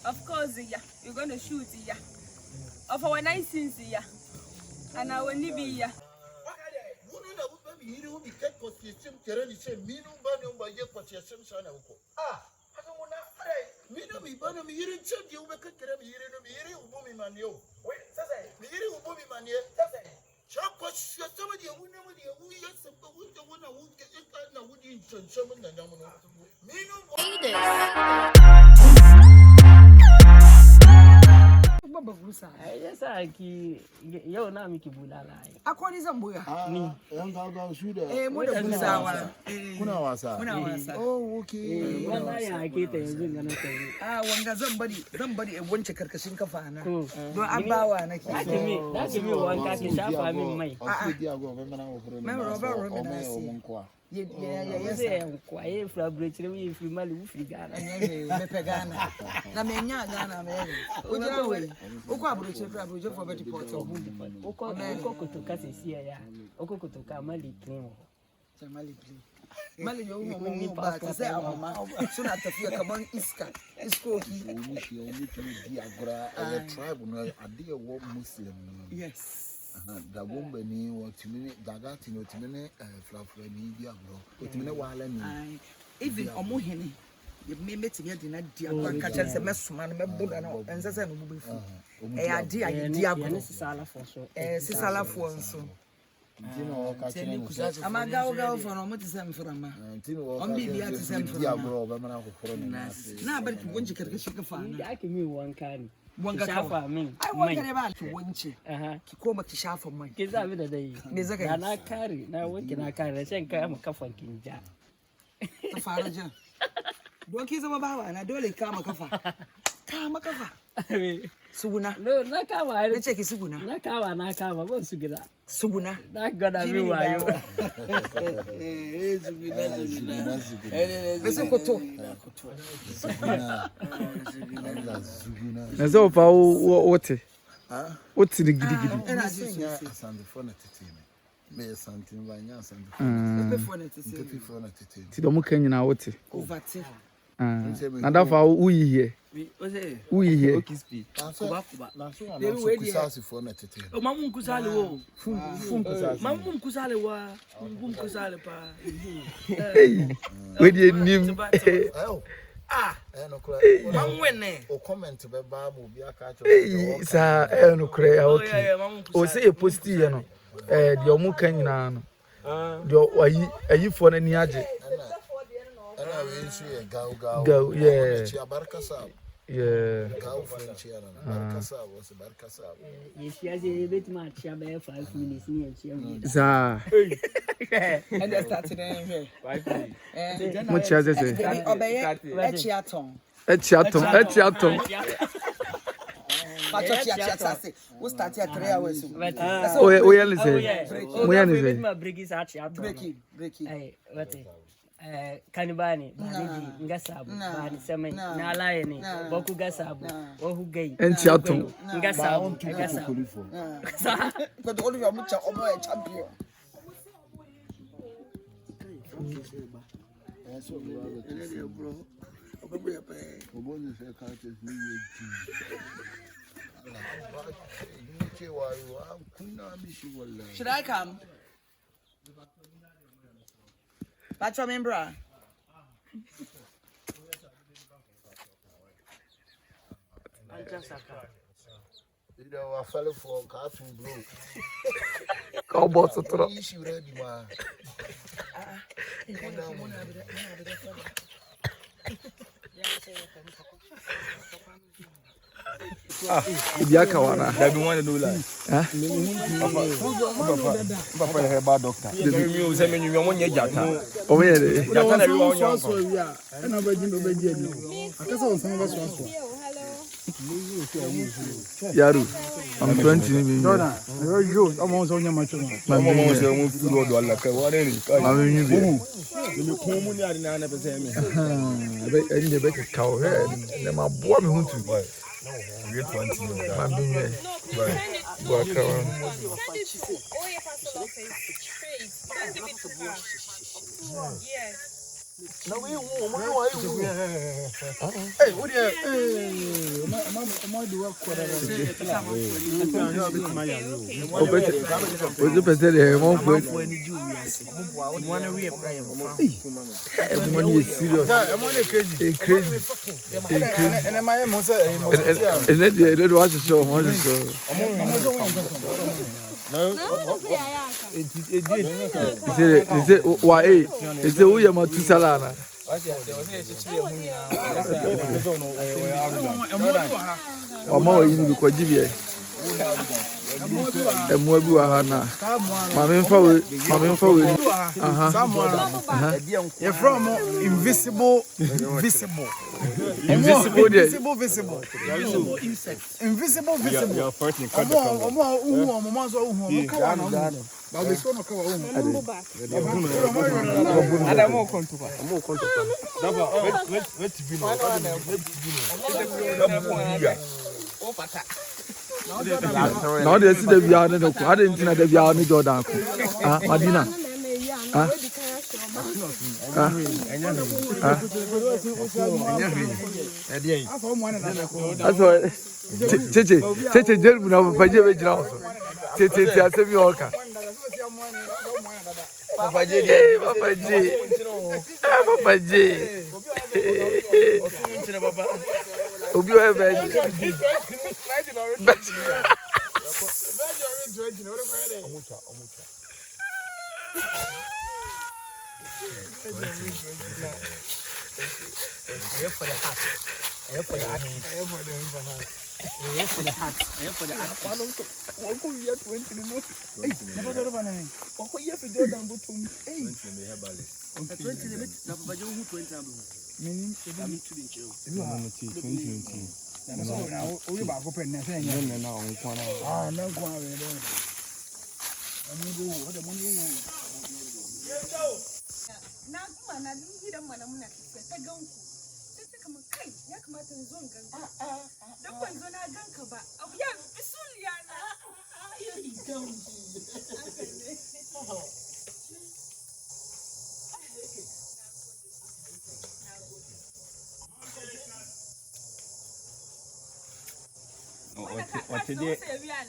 Of course, yeah. You're gonna shoot, yeah. Of our 19th, yeah. And I will be, yeah. Yes, I ki yo na mi ki bulala. Akoni zambuya. Ni. Yanga shuda. Muda buzawa. Kuna wasa. Oh, okay. Wannan ya ke ta yanzu ganin ta. Wanga zan bari in wanke karkashin kafa na. Don an bawa nake. Dake mi wanka ki shafa min mai. Mai roba na si. Yes, kwaye fra breakthrough we free mali we free Ghana. Me pegana. Na me nya Ghana me. Ojira we. Okwa breakthrough for better port. Oko kutoka sisia ya. Oko kutoka mali clean. Mali clean. Mali yo mo ba ta say amama. So na tafia kaman isko ki. Omushi di agora a tribe no ade wo Muslim. Yes. Da bomba ni otimi dagati no otimi flafra ni di agro otimi wala ni even omohene ye metimi ade na di agro ka chense mesoma no meboda no ensese no bubefu ade a di agro sisala fo so sisala fo nso ntino ka chense amaga oga fo no motise mframa ntino on bibi ati se di agro ba mana ko foro na bari ki wonji karkashi kafa na ake mi wanka ni wanga shafa min ai wanga ne ba ki wance ki koma ki shafa mai ki zabi da dai me zaka yi na kare na wanke na kare shan kai mu kafan kin ja ta fara jan don ki zama bawa na dole kama kafa suguna no na kama ai nace ki suguna na kama ban su gida suguna na gada mi wayo suguna bese koto na zo fa wote wote ni gidigidi ina ji asante for na tetene me asante banya asante for na tetene ti do muka nyina wote ovate na da fa uyihe uyihe okispi kuba na so na so kusasi for na tetene o mamu kusale wo fun kusale mamu kusale wa fun kusale pa we di nim no kura manwene o comment be ba mu bi aka cho sa no kura ya okay o se e posti ye no di o muka nyina no di ayi fo na ni age ana we nsu ye go yeah chi abarka sa yeah gao french ya na barka sa was barka sa yeshi aje bit ma chia be 5 minutes ni chia za and I started here 5 minutes mo chia ze obeye echiaton Pacho chia say we start here 3 hours o ya lise ma break is achiaton break ai wate kanibani bani ngasabu bani semai na laye ne boku gasabu ohu gai echiaton ngasabu sa ko to olu ya mu cha omo e champion Should I come? Pacho membra. Ida wa fell for cartoon blue. Cowboy sotro. Issue ready ma. Ibiaka wana. That be one do like. Papa the herbal doctor. You say me you want jata. O me de. Jata na we want yon. Na ba jin do be je ni. Akasa on san ba so. Yaru. I'm 20 ni. Dona, yo amo so nya macho. Mama mo say mo fi do Allah kai wa ne ni. Mama ni bi. Ni ko mu ni ari na na be say me. Be enje be ka o he. Na ma boa me huntu. We 20 Ma bi me. Boa ka wa. Yes. No, we won't. Hey, what do you do? Ọmọ yìí ni kò jí bí ẹ. Ẹmu ẹbí wà hàn náà. Màmí ń fọwọ́ ni. You're from invisible, visible. Invisible there. Invisible, visible. Invisible, visible. You're fighting. Now they see the beyond the I didn't think that beyond the Jordan. Madina. That's why Cheche Jelmu now Paje Jones. Cheche Semi Oka. Papa J. Obi o ebe.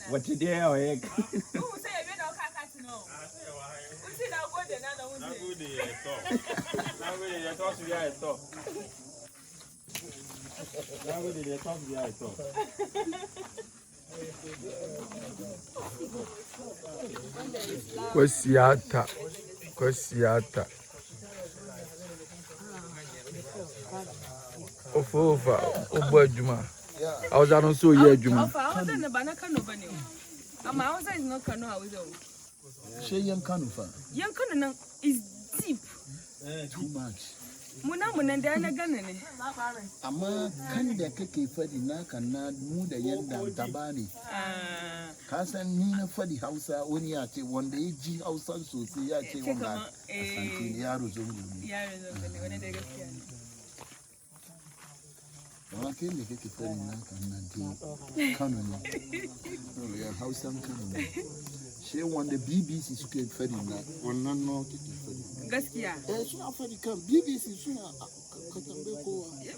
What today? Oh, yeah. Kwesiata. Ofa, obo adwuma. I was announced so yeah, Juma. She young Kanufa. Young Canoe is deep. Too much. Muna and Diana Gunning. Ama Kanda Keke Fadi Naka Nad Muda Yenda Tabani. Casa Nina Fadi House when you are one day G House so see I say one that. I can't make it for Naka House and Canon. She won the BBC script for him that one not know. Gaskia. It's not for the camp. BBC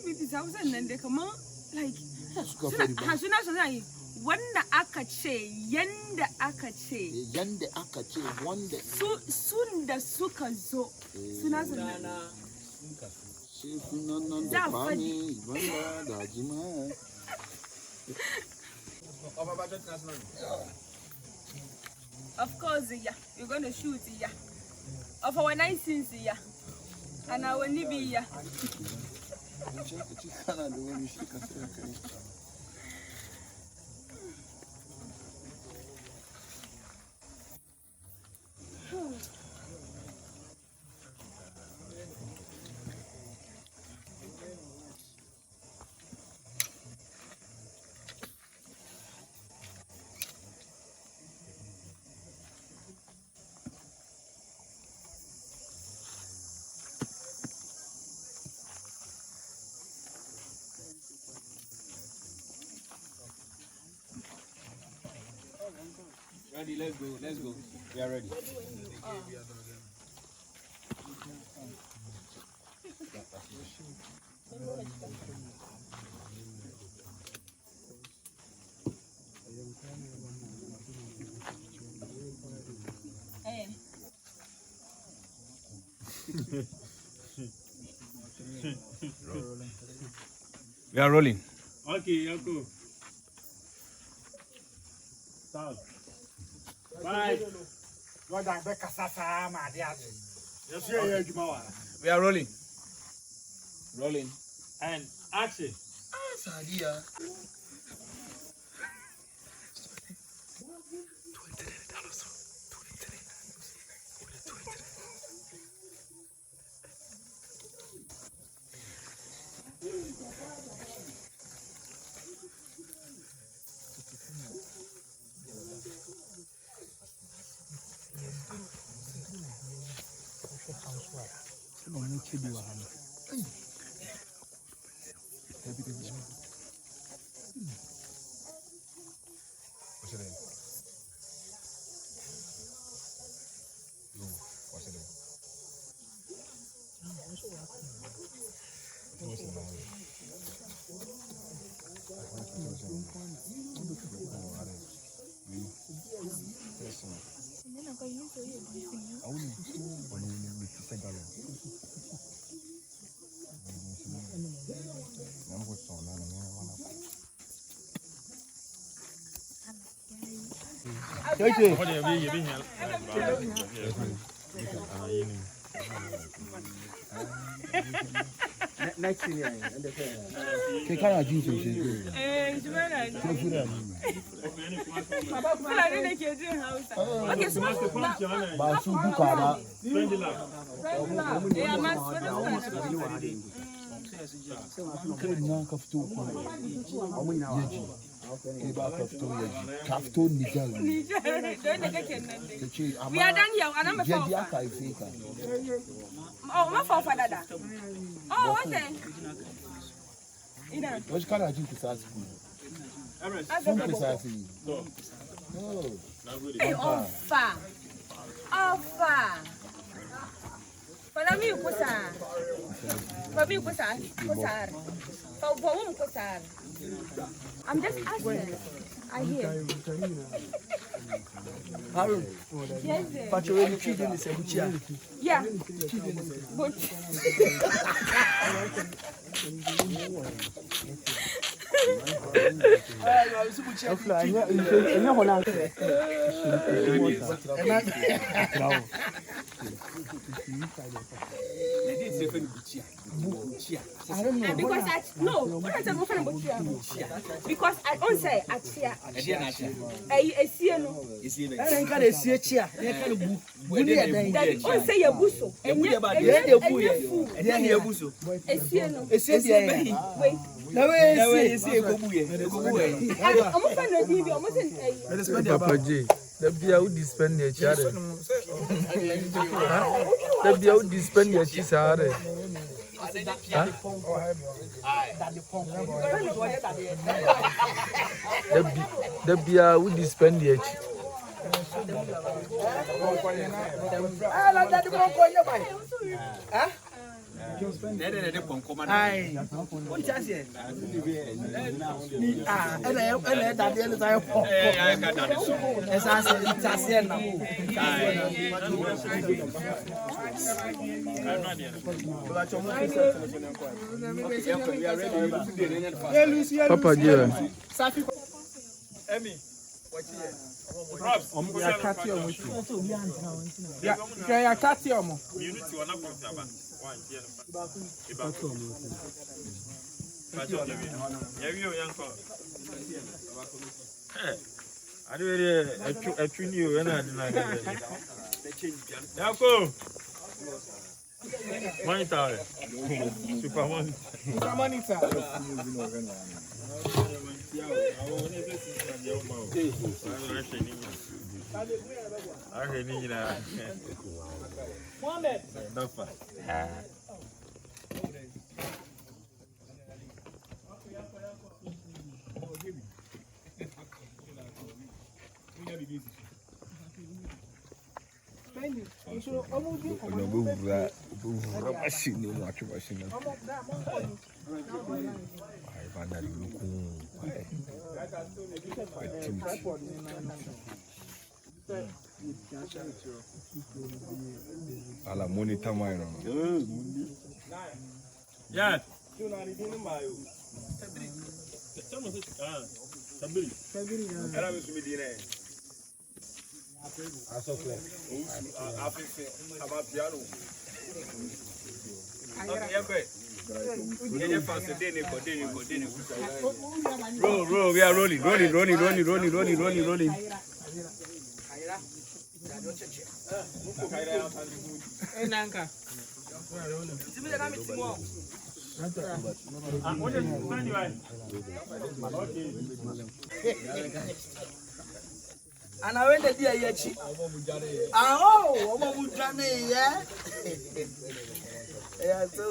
BBC house and they come on like as soon as I wonder Akache, Yenda Akache, one day soon the Suka zo soon as of course, yeah, you're gonna shoot, yeah. Of our 19th, yeah. And I will leave here. Ready, let's go. We are ready. We are rolling. Okay, Yoko. Stop. Bye. We are rolling. Rolling. And action. Next thing, We are done here. And I'm a oh, my father. Oh, okay. Which kind of drink is that? Hey, offer. Para mí, cosa. Para mí, cosa. I'm just asking. I hear. Harun, Yes, but you're really treating this a butcher. yeah. But I don't know. because because I don't say I see no. I can't see a chair. I can't That on say a buso. And yet wait. Papa J, the beer would spend your child. The beer would spend your cheese. The beer would spend your cheese. Papa J. Ala monitor mine. Yeah. Roll, we are rolling. And I went to the Yachi. Oh, Omamujane, yeah. Yeah, so.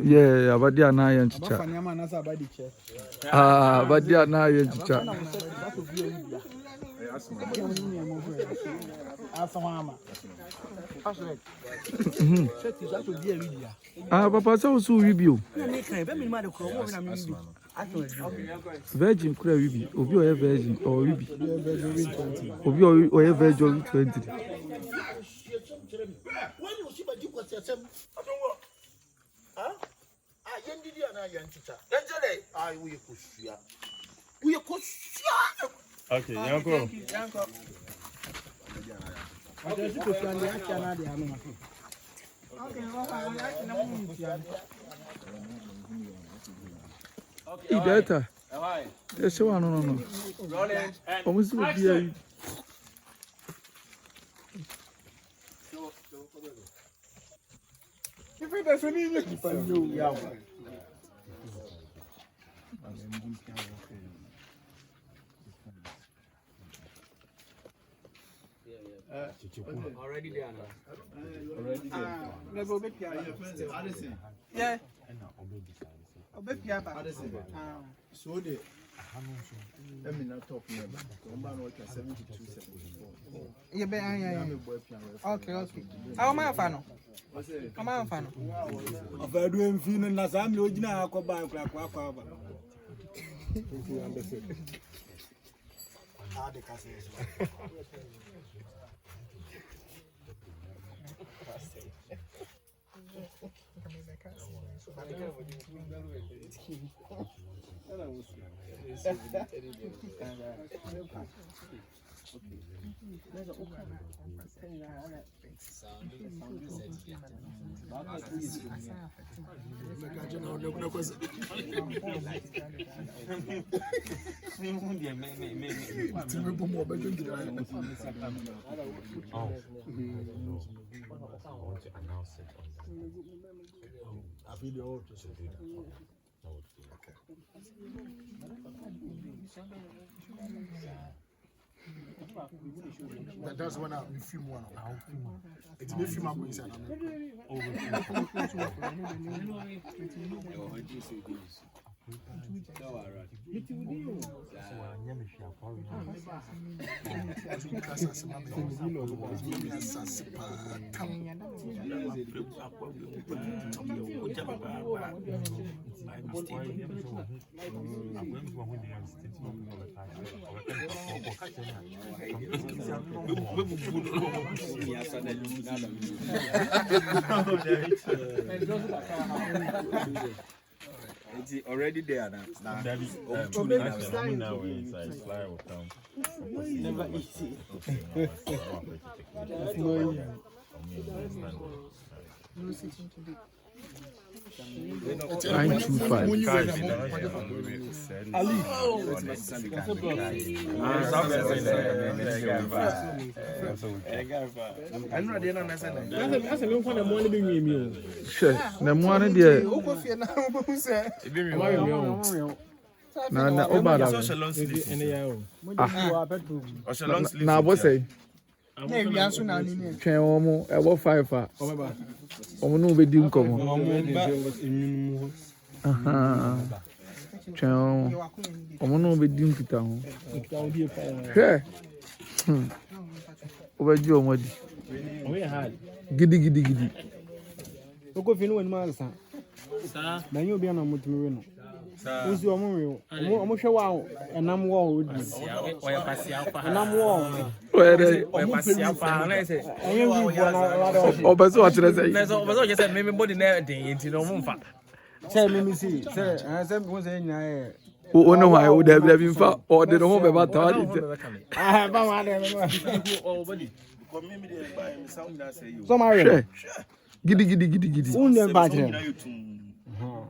Yeah, but they are not young chicha. But they are not young chicha. Papa, so review. Virgin could review. Obi or virgin or review. Obi or virgin 20. Okay, Yanko. Ideta. Yes, no. Almost would be Already there now. Yeah. So the let me not talk now. Combine work 72, 74. Yeah, okay. How am I fan? Come on, fan. Of a doing feeling as I'm looking at a by That's when I film one. It's me film up inside. It's already there now. Never easy. 925. Na obada. Na abose. Na ewiaso na ani ne. Twen omo ebo 5 a. Omo no be di nkomo. Aha. Twen omo no be di nkita ho. Hwe. Obeji omo di. Gidi. Oko finu wani ma sa. Na nyo bia na mutumi we no. Ozi omo we. Omo hwe wa enam wo odi. Oya pasia pa. Enam wo. Oya pasia pa na ese. Enye wi bo na wada. Obeso atere say. Na so obeso je say me body na den enti no mo mfa. Say me see. Say mo say nya e. O no why o da bi mfa o de no ho be ba ta. Ah ba ma de no. O body. Because me dey buy me sound that say you. So marry. Gidi. Unde ba je.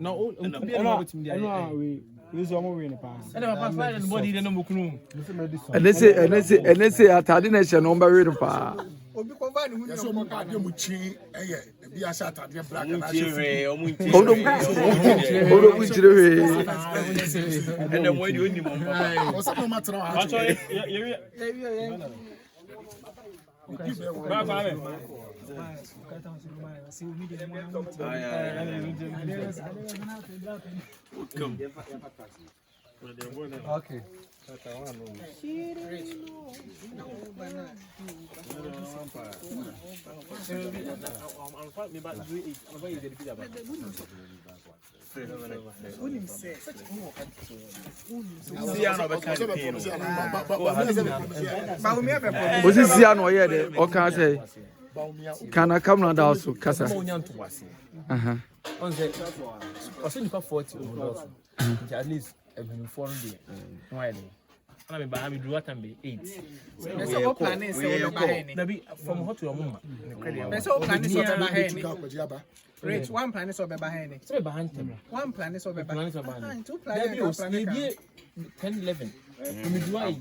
Na o bi na wetin dey. No we. We so mo we ne pa. And papa find the body dey no mokunu. And say atade na hye no mba we no pa. Obi ko va ni hu. Yes, omo ka de mu chi eye bi a sha atade black na Odo mu chire we. And the way you need mo. o sa no matra ha. Okay. Osisi ano ye de o kan say kana kamna da so kasa. Aha. On say nipa 40 at least even 400 why na me ba me do what be 8 So what plan is say we ba hen na be from hot to your mama so plan is so be ba hen Rich, one plan is so be ba hen so be ba hen one plan is so be ba hen two plan 10 11 me do it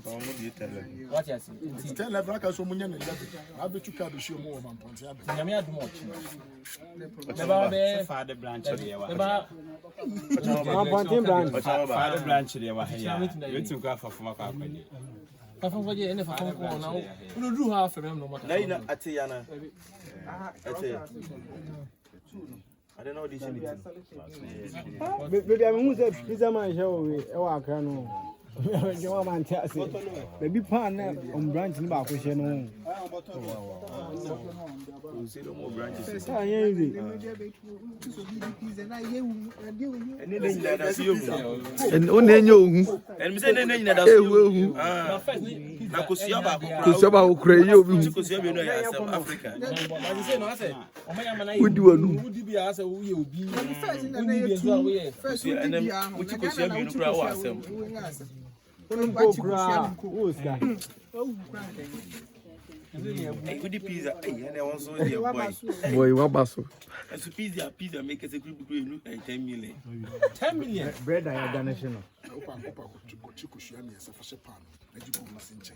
what you say 10 level ka so munya na 11 abetu ka be show mo man ponte abe na me adu mo be ba be Father branch dey wa. be ba one point branch Father branch dey wa here. Wetin go afa foma ka akwani. Papa for je ene fa kon ko na wo do ha fa me no mata Na ina ate ya na. Ate. I don't know this anything. baby am hu say pizza man show we e wa akra no je wa man tia say baby pan na on branch ni ba ko she no We say no more branches. sa yen we Ene dey nyina da so you. En o na enye ohu. Ene say ene nyina da so you. Ewu. Ah. Na kosia ba ko. Kuso ba wo kra ye obi. Kosia bi no ya South Africa. but say no I say o ma ya mana Wudi wanu. wudi bi a say wo ye obi first na wudi bi so wo ye Ene uchi kosia bi no kra wo asem. Hey, with the pizza, hey, and I want so dear boy. Boy wa baso. And so pizza make us a group between 10 million. 10 million bread I donation opa ko chiko shia me se fa she pan na ji ko masin che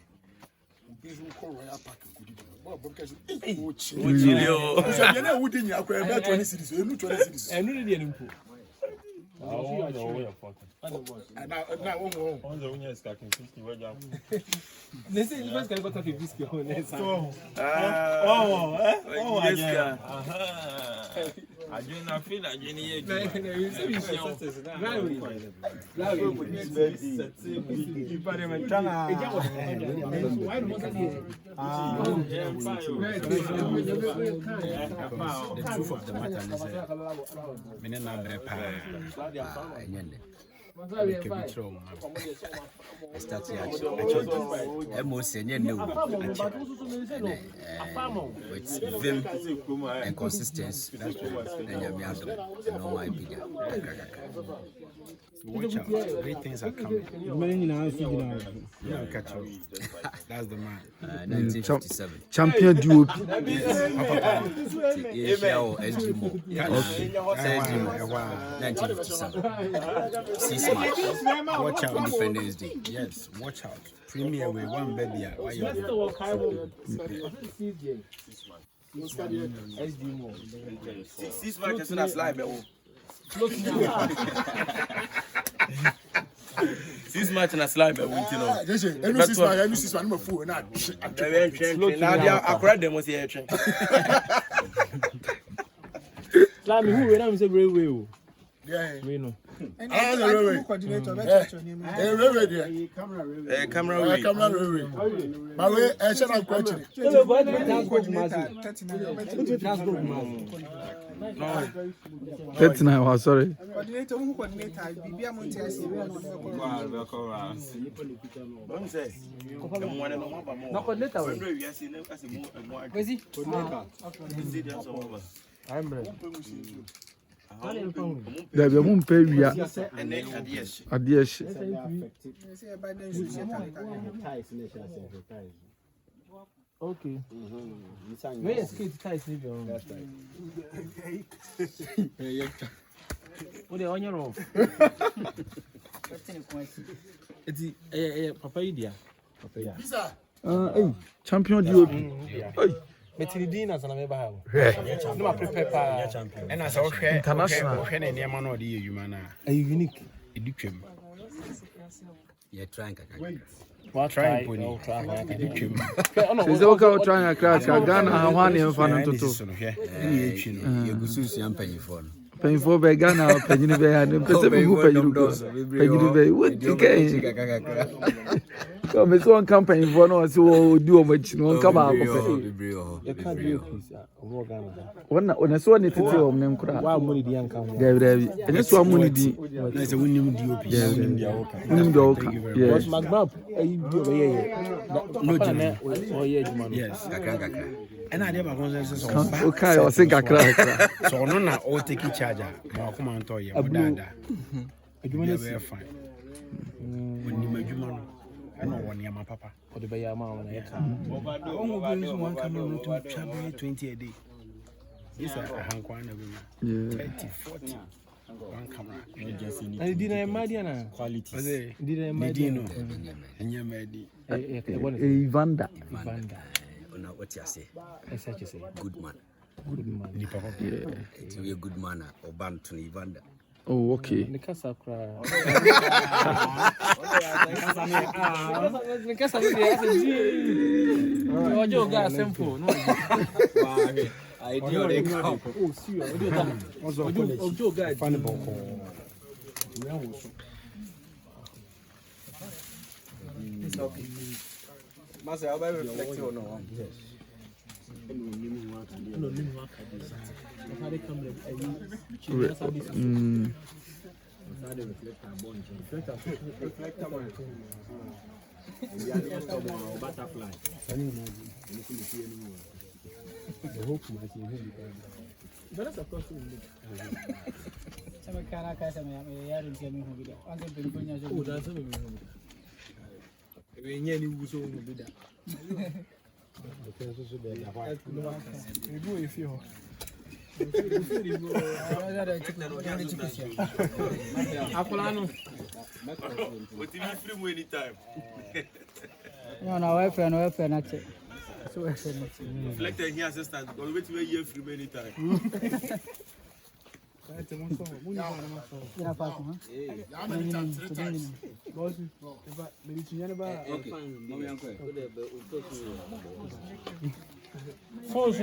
obi zu ko royal park kudi bo bo ka say o chi O chi le o. so ye na wudi nya akwa be 20 cities enu 20 cities enu ni de npo na wo they say you guys can go talk a biscuit on next time I do not feel I any the truth of the matter is Start here. With vim and consistency. That's then you have to know my opinion. Watch out, great things are coming. That's the man. 1957. Champion duo. Asia or SGMO. 1957. 6 March. Watch out. Independence Day. Yes, watch out. Premier with one baby. Why you? 6 matches in a slide. 6 matches in a slide. Every 6 matches, I'm a fool. Now they are correct. They must hear. Slime who when I'm say very well. Yeah, we know. Camera my way, I shall not question it. 39 was sorry. There be won pay we adiyesh. Okay. Where is skate ties live on? That's right. What the onion off? It's Papa Idia. Hey, champion duo. Hey. Metinidinas and I have. No, prepare champion. And as okay, international. Okay, near man or the humana. A unique. Educum. You're trying. What try? She's okay trying a crash. Ghana, one in front of two. You go soon see paying for. Paying for Ghana, paying the bed, and who pay you go. Paying the bed. What you come, it's one company for no, so do much. No come out. When I saw it, name cry. Wow, money the young come. And that's one money. There's a winning DOP. Yes. And I never consensus on okay, I think I cry. So no na all take each charger. Ma come on to you. Dada. Adwuma is fine. When you make you I know one year my papa. Or the Bayama on it. One camera to travel 20 a day. This is a hank one every 30, 40. One camera. And didn't Madiana quality. Didn't Madino. And you're ready. Ivanda. What you say? Good man. Good man. It's a good man or band to Ivanda. Oh, okay. The casa cry. The casa simple. No. I do they come. Oh, serious. Oh, guy. Funny ball. It's okay. Master, I'll be reflecting on no. Yes. No, friend, so reflected here, assistant. Because wait till you free many times. Phones